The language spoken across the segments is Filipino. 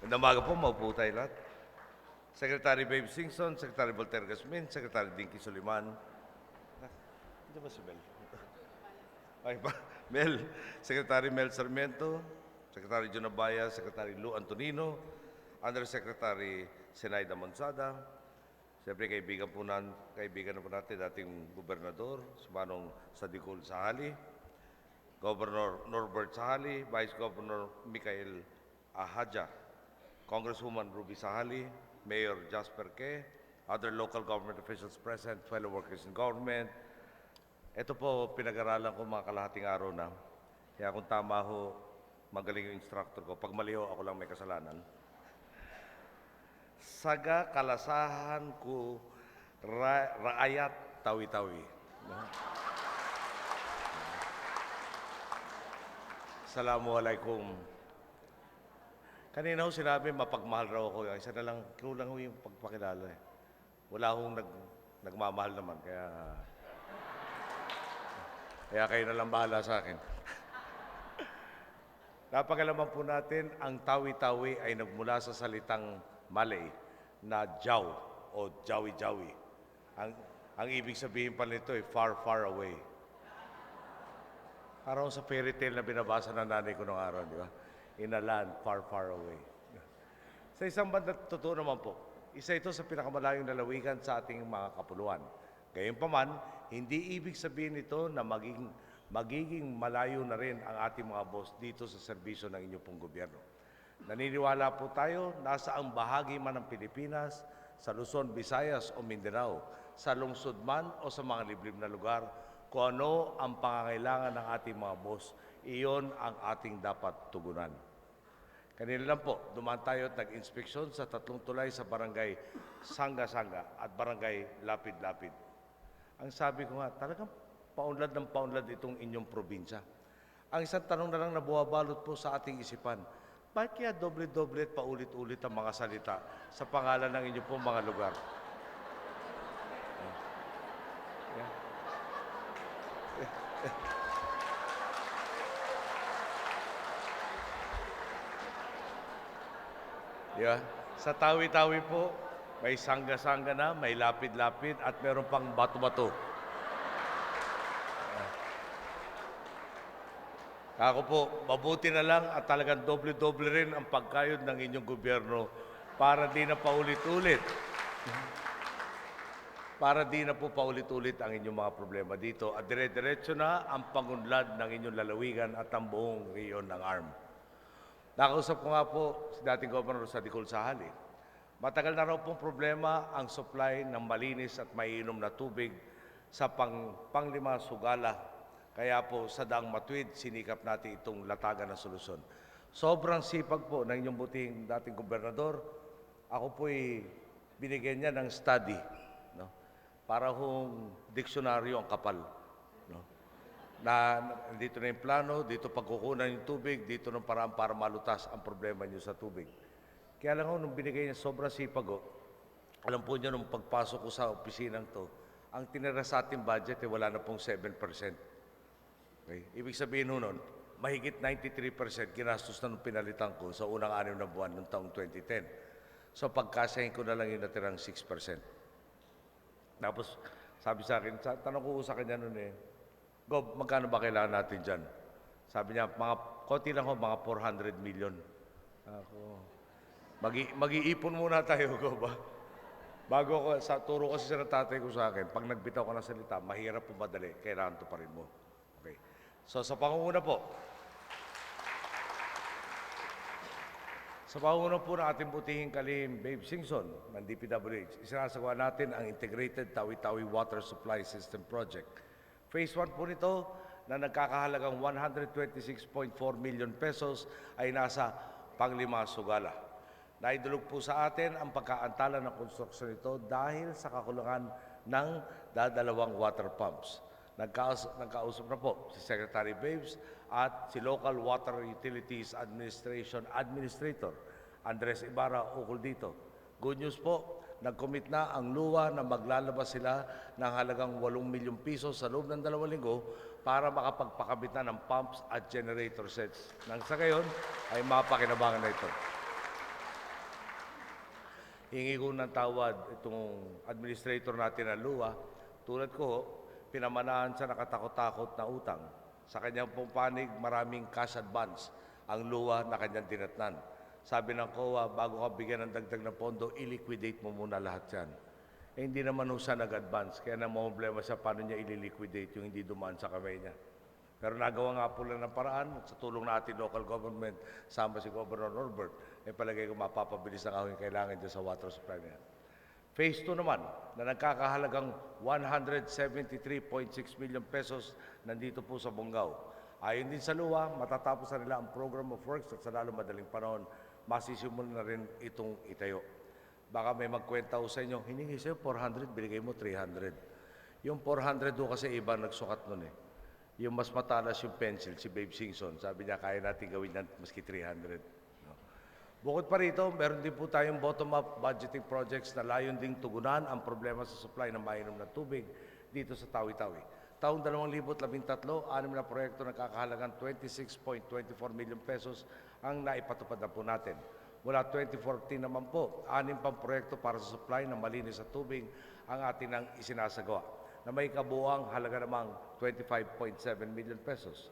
Namaga po, maupo tayo lahat. Secretary Babe Singson, Secretary Voltaire Gasmin, Secretary Dinky Soliman. Hindi ba si Mel? Ay ba? Mel, Secretary Mel Sarmiento, Secretary John Abaya, Secretary Lou Antonino, Undersecretary Zenaida Monsada, siyempre kaibigan na po natin dating gobernador, si Manong Sadikul Sahali, Governor Norbert Sahali, Vice Governor Michael Ahadja, Congresswoman Ruby Sahali, Mayor Jasper Ke, other local government officials present, fellow workers in government. Ito po, pinag-aralan ko mga kalahating araw na. Kaya kung tama ho, magaling yung instructor ko. Pag mali ho, ako lang may kasalanan. Saga kalasahan ko raayat tawi-tawi. Assalamualaikum. Kanina ho sinabi, mapagmahal raw ako. Isa na lang, kulang ho yung pagpakilala eh. Wala hong nagmamahal naman, kaya kayo na lang bahala sa akin. Napagalaman po natin, ang tawi-tawi ay nagmula sa salitang Malay na jaw o jawi-jawi. Ang ibig sabihin pa nito ay far, far away. Parang sa fairy tale na binabasa ng nanay ko noong araw, di ba? In a land far, far away. Sa isang banda, totoo naman po, isa ito sa pinakamalayong lalawigan sa ating mga kapuluan. Gayunpaman, hindi ibig sabihin nito na magiging malayo na rin ang ating mga boss dito sa serbisyo ng inyong pong gobyerno. Naniniwala po tayo, nasa ang bahagi man ng Pilipinas, sa Luzon, Visayas o Mindanao, sa lungsod man o sa mga liblib na lugar, kung ano ang pangangailangan ng ating mga boss, iyon ang ating dapat tugunan. Kanina lang po, dumaan tayo at nag-inspeksyon sa 3 tulay sa barangay Sanga-Sanga at barangay Lapid-Lapid. Ang sabi ko nga, talagang paunlad ng paunlad itong inyong probinsya. Ang isang tanong na lang na buwabalot po sa ating isipan, bakit kaya doble-doble at paulit-ulit ang mga salita sa pangalan ng inyong pong mga lugar? Di ba? Sa tawi-tawi po, may sangga-sangga na, may lapid-lapid, at meron pang bato-bato. Ako po, mabuti na lang at talagang doble-doble rin ang pagkayod ng inyong gobyerno para di na paulit-ulit. Para di na po paulit-ulit ang inyong mga problema dito at dire-diretso na ang pangunlad ng inyong lalawigan at ang buong riyon ng ARM. Nakausap ko nga po si dating Governor Sadikul Sahali. Matagal na raw pong problema ang supply ng malinis at maiinom na tubig sa panglima Sugala. Kaya po sa Daang Matuwid, sinikap natin itong latagan na solusyon. Sobrang sipag po ng inyong buting dating gobernador. Ako po'y binigyan niya ng study. No? Para hong diksyonaryo ang kapal. No? Na dito na yung plano, dito pagkukunan yung tubig, dito ng paraan para malutas ang problema niyo sa tubig. Kaya lang nung binigay niya sobrang sipag, alam po niyo nung pagpasok ko sa opisinang to, ang tinira sa ating budget wala na pong 7%. Okay? Ibig sabihin nun, mahigit 93% ginastos na nung pinalitan ko sa unang 6 na buwan ng taong 2010. So pagkasahin ko na lang yung natirang 6%. Tapos sabi sa akin, tanong ko sa kanya nun Gob, magkano ba kailangan natin dyan? Sabi niya, konti lang mga 400 million. Ako, mag-iipon muna tayo, Gob. Bago ako, turo kasi sa tatay ko sa akin, pag nagbitaw ka ng salita, mahirap po madali, kailangan to pa rin mo. Okay. So sa pangunguna po, ng ating butihing kalihim, Babe Singson, ng DPWH, isinasagawa natin ang Integrated Tawi-Tawi Water Supply System Project. Phase 1 po nito na nagkakahalagang 126.4 million pesos ay nasa panglima Sugala. Naidulog po sa atin ang pagkaantala ng konstruksyon nito dahil sa kakulangan ng dadalawang water pumps. Nagkausap na po si Secretary Babes at si Local Water Utilities Administration Administrator Andres Ibarra ukol dito. Good news po, nag-commit na ang luwa na maglalabas sila ng halagang 8 milyong piso sa loob ng 2 linggo para makapagpakabit na ng pumps at generator sets. Nang sa gayon ay mapakinabangan na ito. hingi ko ng tawad itong administrator natin ng LUA. Tulad ko, pinamanahan sa nakatakot-takot na utang. Sa kanyang pong panig, maraming cash advance ang LUA na kanyang dinatnan. Sabi ng COA, bago ka bigyan ng dagdag na pondo, i-liquidate mo muna lahat yan. Eh, hindi naman siya nag-advance, kaya namang problema siya paano niya i-liquidate yung hindi dumaan sa kamay niya. Pero nagawa nga po lang ng paraan sa tulong natin local government, sama si Governor Norbert, eh palagay ko mapapabilis ang aking kailangan dyan sa water supply niya. Phase 2 naman, na nagkakahalagang 173.6 million pesos nandito po sa Bonggao. Ayon din sa LUA, matatapos na nila ang program of works at sa lalo madaling panahon, masisimulan na rin itong itayo. Baka may magkwenta ko sa inyo, hiningi sa'yo 400, binigay mo 300. Yung 400 do kasi iba nagsukat nun eh. Yung mas matalas yung pencil, si Babe Singson, sabi niya kaya natin gawin yan maski 300. No? Bukod pa rito, meron din po tayong bottom-up budgeting projects na layon ding tugunan ang problema sa supply ng mainom na tubig dito sa Tawi-Tawi. Taong 2013, 6 na proyekto na kakahalagang 26.24 million pesos ang naipatupad na po natin. Mula 2014 naman po, 6 pang proyekto para sa supply ng malinis sa tubig ang ating nang isinasagawa na may kabuuang halaga namang 25.7 million pesos.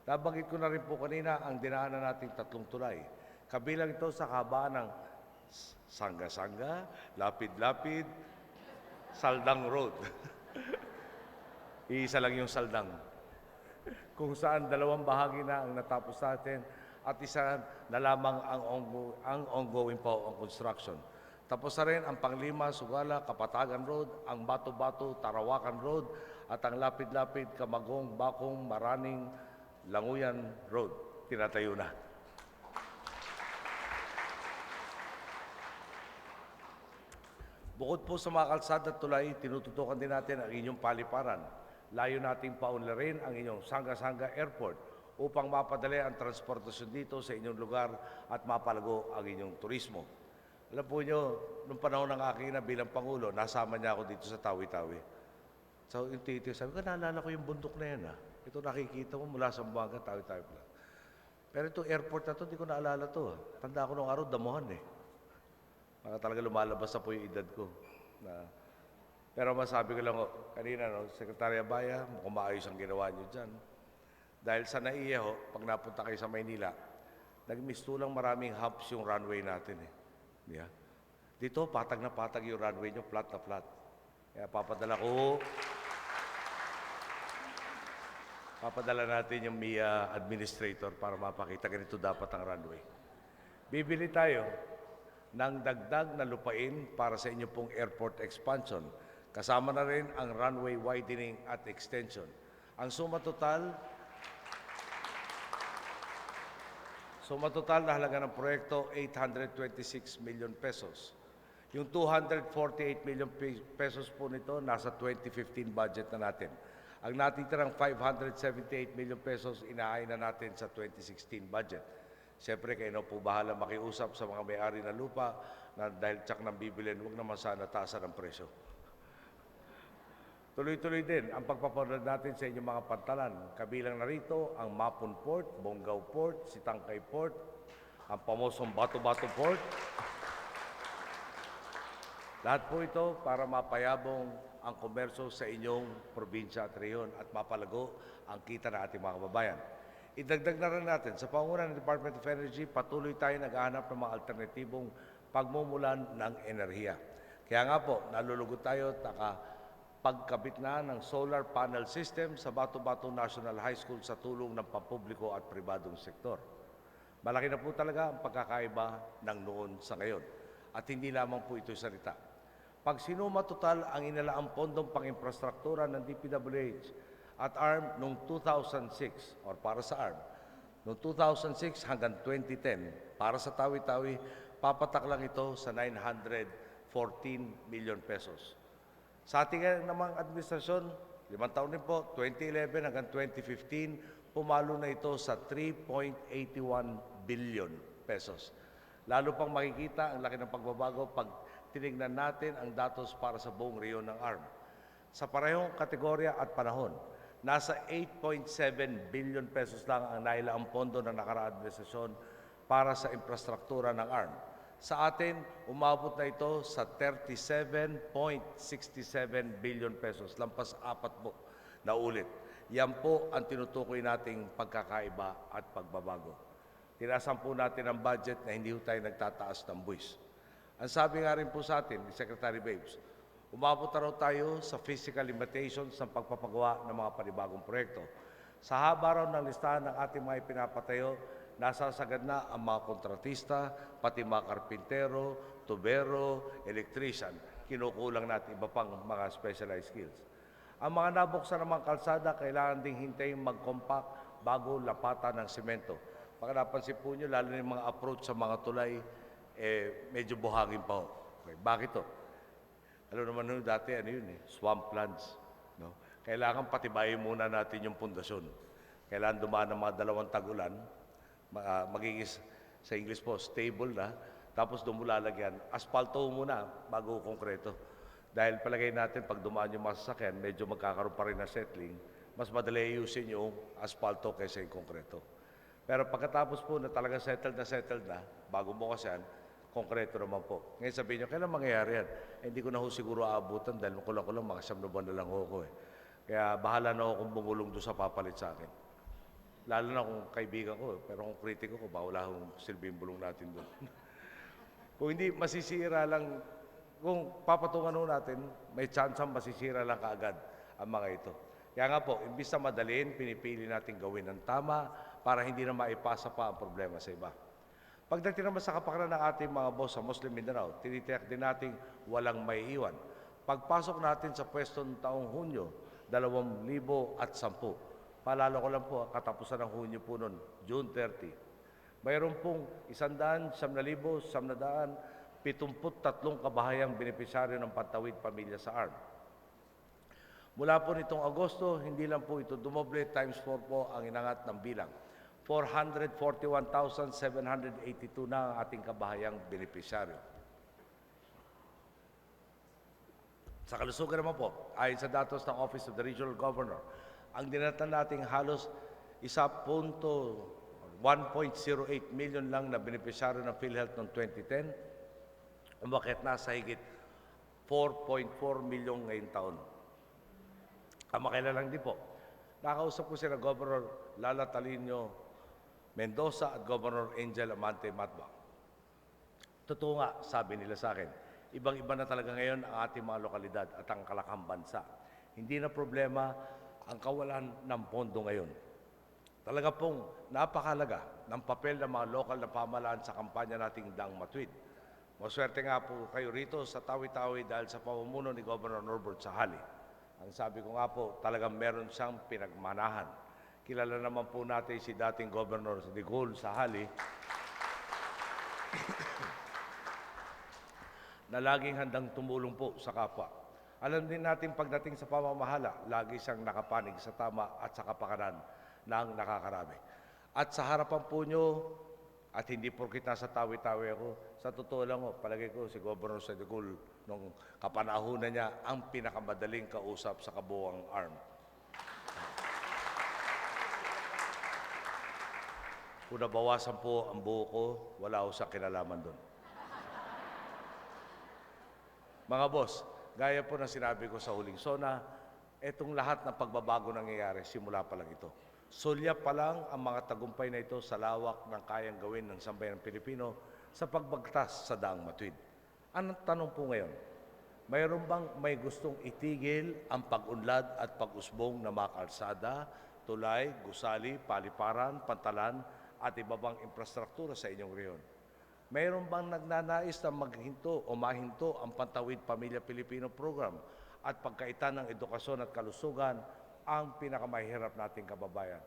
Nabanggit ko na rin po kanina ang dinaanan nating 3 tulay. Kabilang ito sa kahabaan ng Sangga-Sangga, Lapid-Lapid, Saldang Road. Iisa lang yung Saldang. Kung saan 2 bahagi na ang natapos natin at isa na lamang ang ongoing po ang construction. Tapos na rin ang Panglima, Sugala, Kapatagan Road, ang Bato-Bato, Tarawakan Road, at ang Lapid-Lapid, Kamagong, Bakong, Maraning, Languyan Road. Tinatayo na. Bukod po sa mga kalsada at tulay, tinututukan din natin ang inyong paliparan. Layo nating paunlarin ang inyong Sangga-Sangga Airport upang mapadali ang transportasyon dito sa inyong lugar at mapalago ang inyong turismo. Alam po nyo, nung panahon ng aking na bilang Pangulo, nasama niya ako dito sa Tawi-Tawi. So yung tito, sabi ko, naalala ko yung bundok na yan ha. Ito nakikita mo mula sa Buanga, Tawi-Tawi pala. Pero itong airport na ito, hindi ko naalala ito. Tanda ko nung araw, damuhan eh. Baka talaga lumalabas na po yung edad ko. Pero masabi ko lang, kanina, no, Sekretary Abaya, mukhang maayos ang ginawa niyo dyan. Dahil sa NAIA, pag napunta kayo sa Maynila, nagmistulang maraming humps yung runway natin eh. Yeah. Dito, patag na patag yung runway nyo, flat na flat. Kaya papadala natin yung MIA administrator para mapakita ganito dapat ang runway. Bibili tayo ng dagdag na lupain para sa inyo pong airport expansion. Kasama na rin ang runway widening at extension. Ang suma total na halaga ng proyekto, 826 million pesos. Yung 248 million pesos po nito, nasa 2015 budget na natin. Ang natitirang 578 million pesos, inaayon na natin sa 2016 budget. Siyempre, kayo na po bahala makiusap sa mga may-ari ng lupa na dahil tsak ng bibilin, huwag naman sana taasan ang presyo. Tuloy-tuloy din ang pagpapaunlad natin sa inyong mga pantalan. Kabilang na rito ang Mapon Port, Bonggao Port, Sitangkay Port, ang pamosong Bato-Bato Port. Lahat po ito para mapayabong ang komerso sa inyong probinsya at rehiyon at mapalago ang kita ng ating mga kababayan. Idagdag na rin natin, sa pangunan ng Department of Energy, patuloy tayo naghahanap ng mga alternatibong pagmumulan ng enerhiya. Kaya nga po, nalulugod tayo pagkabit na ng solar panel system sa Bato-Bato National High School sa tulong ng pampubliko at pribadong sektor. Malaki na po talaga ang pagkakaiba ng noon sa ngayon. At hindi lamang po ito salita. Pag sinuma total ang inalaang pondong pang-infrastruktura ng DPWH at ARM noong 2006, or para sa ARM, noong 2006 hanggang 2010, para sa Tawi-Tawi, papatak lang ito sa 914 million pesos. Sa ating namang administrasyon, 5 taon din po, 2011 hanggang 2015, pumalo na ito sa 3.81 billion pesos. Lalo pang makikita ang laki ng pagbabago pag tinignan natin ang datos para sa buong rehiyon ng ARM. Sa parehong kategorya at panahon, nasa 8.7 billion pesos lang ang nailaang pondo ng nakaraang administrasyon para sa infrastruktura ng ARM. Sa atin, umabot na ito sa 37.67 billion pesos. Lampas 4 po na ulit. Yan po ang tinutukoy nating pagkakaiba at pagbabago. Tinasan po natin ang budget na hindi tayo nagtataas ng buwis. Ang sabi nga rin po sa atin ni Secretary Babes, umabot na raw tayo sa physical limitations ng pagpapagawa ng mga panibagong proyekto. Sa haba raw ng listahan ng ating mga ipinapatayo, nasasagad na ang mga kontratista, pati mga karpintero, tubero, electrician. Kinukulang natin iba pang mga specialized skills. Ang mga nabuksan ng mga kalsada, kailangan ding hintayin mag-compact bago lapatan ng semento. Pag napansin po nyo, lalo na yung mga approach sa mga tulay, medyo buhangin pa ho. Okay, bakit to? Alam naman nyo dati, swamplands. No? Kailangan patibayin muna natin yung pundasyon. Kailangan dumaan ng mga 2 tag-ulan, magiging sa English po, stable na, tapos doon mo lalagyan, aspalto muna bago konkreto. Dahil palagay natin, pag dumaan yung mga sasakyan, medyo magkakaroon pa rin na settling, mas madali ayusin yung aspalto kaysa yung konkreto. Pero pagkatapos po na talaga settled na, bago bukas yan, konkreto naman po. Ngayon sabihin nyo, kailan mangyayari yan? Hindi ko na ho siguro aabutan dahil kulang-kulang mga 9 na buwan na lang ho ko eh. Kaya bahala na ako kung bumulong doon sa papalit sa akin. Lalo na kung kaibigan ko, pero kung kritiko ko, wala akong silbing bulong natin doon. Kung hindi, masisira lang, kung papatungan natin, may chance ang masisira lang kaagad ang mga ito. Kaya nga po, imbis na madaliin, pinipili natin gawin ng tama para hindi na maipasa pa ang problema sa iba. Pagdating naman sa kapakanan ng ating mga boss sa Muslim Mindanao, tinitiyak din natin walang maiiwan. Pagpasok natin sa pwesto ng taong Hunyo, 2010, paalala ko lang po, katapusan ng Hunyo po noon, June 30. Mayroon pong 100,973 kabahayang benepisyaryo ng Pantawid Pamilya sa ARM. Mula po nitong Agosto, hindi lang po ito dumoble, times 4 po ang inangat ng bilang. 441,782 na ang ating kabahayang benepisyaryo. Sa kalusugan naman po, ayon sa datos ng Office of the Regional Governor, ang dinatan nating halos 1.08 million lang na benepisyaryo ng PhilHealth noong 2010, umakyat na sa higit 4.4 million ngayong taon. Kamakailan lang din po, nakausap ko sila Governor Lala Talino Mendoza at Governor Angel Amante Matbang. Totoo nga, sabi nila sa akin, ibang-iba na talaga ngayon ang ating mga lokalidad at ang kalakang bansa. Hindi na problema ang kawalan ng pondo ngayon. Talaga pong napakalaga ng papel ng mga lokal na pamahalaan sa kampanya nating Daang Matuwid. Maswerte nga po kayo rito sa Tawi-Tawi dahil sa pamumuno ni Governor Norbert Sahali. Ang sabi ko nga po, talagang meron siyang pinagmanahan. Kilala naman po natin si dating Governor Digul Sahali na laging handang tumulong po sa kapwa. Alam din natin pagdating sa pamamahala, lagi siyang nakapanig sa tama at sa kapakanan ng nakakarami. At sa harapan po nyo, at hindi porkit nasa Tawi-Tawi ako, sa totoo lang palagay ko si Governor Digul nung kapanahunan niya ang pinakamadaling kausap sa kabuuang ARM. Kung nabawasan po ang buho ko, wala ako sa kinalaman doon. Mga boss, gaya po ng sinabi ko sa huling SONA, etong lahat ng pagbabago nangyayari, simula pa lang ito. Sulyap pa lang ang mga tagumpay na ito sa lawak ng kayang gawin ng sambayanang Pilipino sa pagbagtas sa Daang Matuwid. Anong tanong po ngayon? Mayroon bang may gustong itigil ang pag-unlad at pag-usbong ng mga kalsada, tulay, gusali, paliparan, pantalan, at iba bang infrastruktura sa inyong rehiyon? Mayroon bang nagnanais na maghinto o mahinto ang Pantawid Pamilya Pilipino Program at pagkaitan ng edukasyon at kalusugan ang pinakamahirap nating kababayan?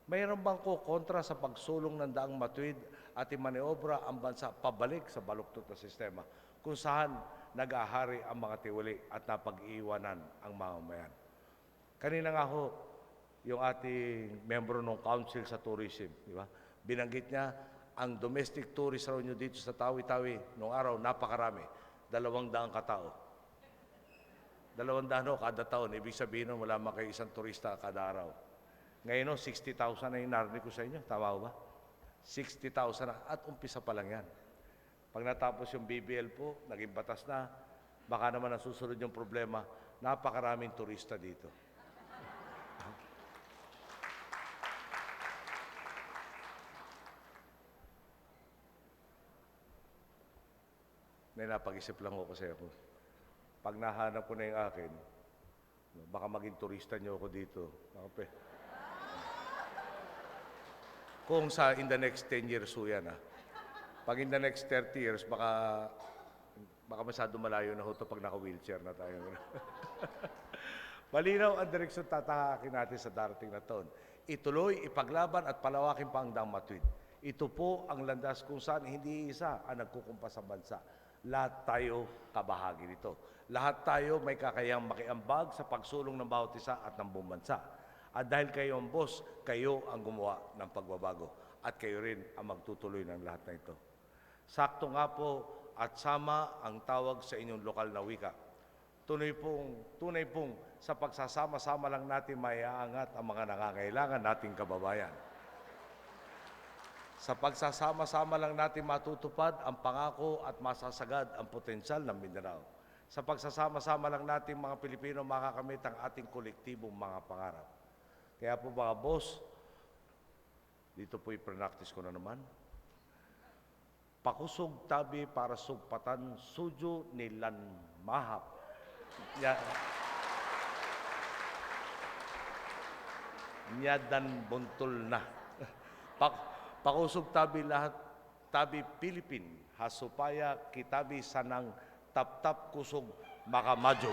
Mayroon bang kontra sa pagsulong ng Daang Matuwid at imaniobra ang bansa pabalik sa baluktot na sistema kung saan nag-ahari ang mga tiwali at napag-iiwanan ang mamamayan? Kanina nga ho, yung ating membro ng Council sa Tourism, di ba? Binanggit niya, ang domestic tourist raw nyo dito sa Tawi-Tawi noong araw, napakarami. 200 katao. 200 kada taon. Ibig sabihin wala man kayo isang turista kada araw. Ngayon 60,000 na yung narinig ko sa inyo. Tama ba? 60,000 na. At umpisa pa lang yan. Pag natapos yung BBL po, naging batas na, baka naman ang susunod yung problema, napakaraming turista dito. May napag-isip lang ako kasi ako. Pag nahanap ko na yung akin, baka maging turista niyo ako dito. Kung sa in the next 10 years ho yan, ha? Pag in the next 30 years, baka masyado malayo na ho ito pag naka-wheelchair na tayo. Malinaw ang direksyon tatahakin natin sa darating na taon. Ituloy, ipaglaban at palawakin pa ang Dang Matuwid. Ito po ang landas kung saan hindi isa ang nagkukumpas sa bansa. Lahat tayo kabahagi nito. Lahat tayo may kakayang makiambag sa pagsulong ng bawat isa at ng buong bansa. At dahil kayo ang boss, kayo ang gumawa ng pagbabago. At kayo rin ang magtutuloy ng lahat na ito. Sakto nga po at sama ang tawag sa inyong lokal na wika. Tunay pong sa pagsasama-sama lang natin maiaangat ang mga nangangailangan nating kababayan. Sa pagsasama-sama lang natin matutupad ang pangako at masasagad ang potensyal ng Mindanao. Sa pagsasama-sama lang natin mga Pilipino makakamit ang ating kolektibong mga pangarap. Kaya po mga boss, dito po i-practice ko na naman. Pakusog tabi para sugpatan sujo nilan mahap. Nyadan buntol na. Pakusog tabi lahat, tabi Pilipin, hasupaya kitabi sanang tap-tap kusog makamadyo.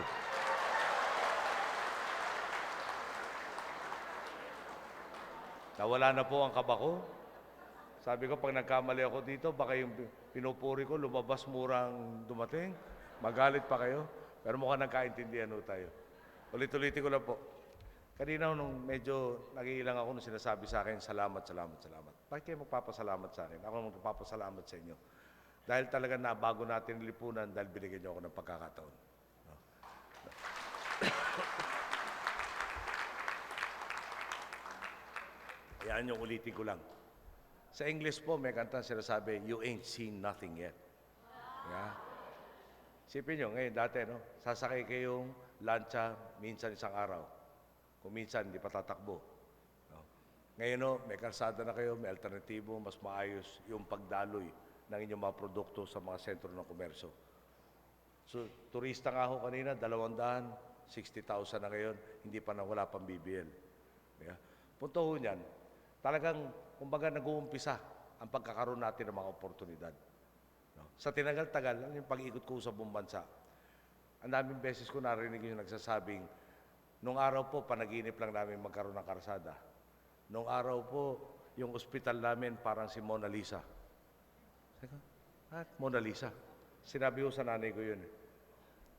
Nawala na po ang kaba ko. Sabi ko, pag nagkamali ako dito, baka yung pinupuri ko, lumabas murang dumating. Magalit pa kayo. Pero mukhang nagkaintindihan ho tayo. Ulit-ulitin ko lang po. Kanina nung medyo nag-iilang ako nung sinasabi sa akin, salamat. Bakit kayo magpapasalamat sa akin? Ako magpapasalamat sa inyo. Dahil talaga nabago natin ang lipunan dahil binigyan niyo ako ng pagkakataon. No? Ayan yung ulitin ko lang. Sa English po, may kanta sinasabi, you ain't seen nothing yet. Yeah. Sipin nyo, ngayon dati, no? Sasakay kayong lancha minsan isang araw. Kung minsan, hindi pa tatakbo. No? Ngayon, no, may kalsada na kayo, may alternatibo, mas maayos yung pagdaloy ng inyong mga produkto sa mga sentro ng komersyo. So, turista nga ho kanina, 260,000 na ngayon, hindi pa na wala pang BBL. Yeah. Punto ho niyan, talagang, kumbaga, nag-uumpisa ang pagkakaroon natin ng mga oportunidad. No? Sa tinagal-tagal, yung pag-ikot ko sa buong bansa, ang daming beses ko narinig yung nagsasabing, nung araw po, panaginip lang namin magkaroon ng karsada. Nung araw po, yung ospital namin parang si Mona Lisa. Mona Lisa. Sinabi ko sa nanay ko yun.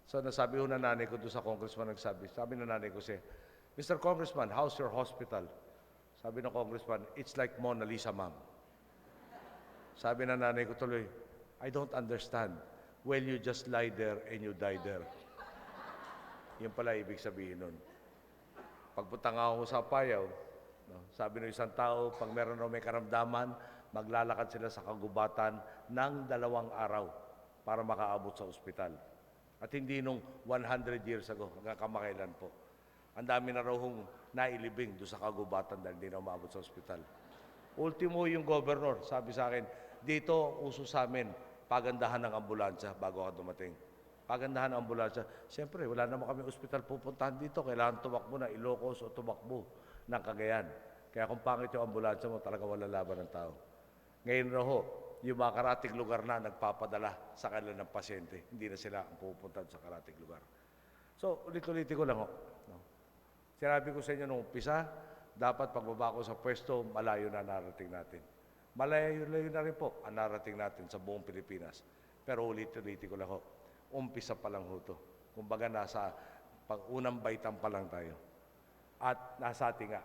So, nasabi ko na nanay ko doon sa congressman nagsabi. Sabi na nanay ko siya, Mr. Congressman, how's your hospital? Sabi ng congressman, it's like Mona Lisa, ma'am. Sabi na nanay ko tuloy, I don't understand. Well, you just lie there and you die there. Yun pala ibig sabihin nun. Pagpunta nga ako sa Payaw, no, sabi ng isang tao, pag meron na may karamdaman, maglalakad sila sa kagubatan ng 2 araw para makaabot sa ospital. At hindi nung 100 years ago, hanggang kamakailan po. Ang dami na raw hong nailibing doon sa kagubatan dahil hindi na umabot sa ospital. Ultimo yung governor, sabi sa akin, dito uso sa amin, pagandahan ng ambulansya bago ka dumating. Pagandahan ng ambulansya. Siyempre, wala naman kami ospital pupuntahan dito. Kailangan tumakbo na Ilocos o tumakbo ng Cagayan. Kaya kung pangit yung ambulansya mo, talaga wala laban ng tao. Ngayon raw ho, yung mga karatig lugar na nagpapadala sa kanila ng pasyente. Hindi na sila ang pupuntahan sa karatig lugar. So, ulit-ulitin ko lang ho. No? Sinabi ko sa inyo nung umpisa, dapat pagbaba ko sa pwesto, malayo na narating natin. Malayo-layo na rin po ang narating natin sa buong Pilipinas. Pero ulit-ulitin ko lang ho. Umpisa pa lang ho ito. Kumbaga nasa unang baitan pa lang tayo. At nasa ating nga.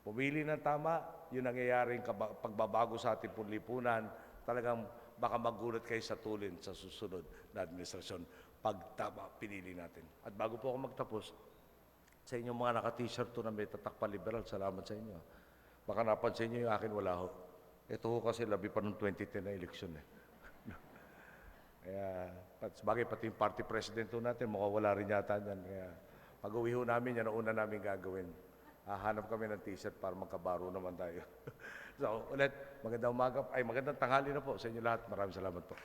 Pumili ng tama, yung nangyayaring pagbabago sa ating lipunan, talagang baka magulat kayo sa tulin sa susunod na administrasyon pag tama pinili natin. At bago po ako magtapos, sa inyong mga naka-t-shirt to na may tatak pa liberal, salamat sa inyo. Baka napansin nyo yung akin, wala ho. Ito ho kasi labi pa noong 2010 na eleksyon eh. Kaya, sabagay pati yung party president ho natin, mawawala rin yata dyan. Kaya, pag-uwi ho namin, yan ang una namin gagawin. Hahanap kami ng t-shirt para magkabaro naman tayo. So, ulit, magandang tanghali na po sa inyo lahat. Maraming salamat po.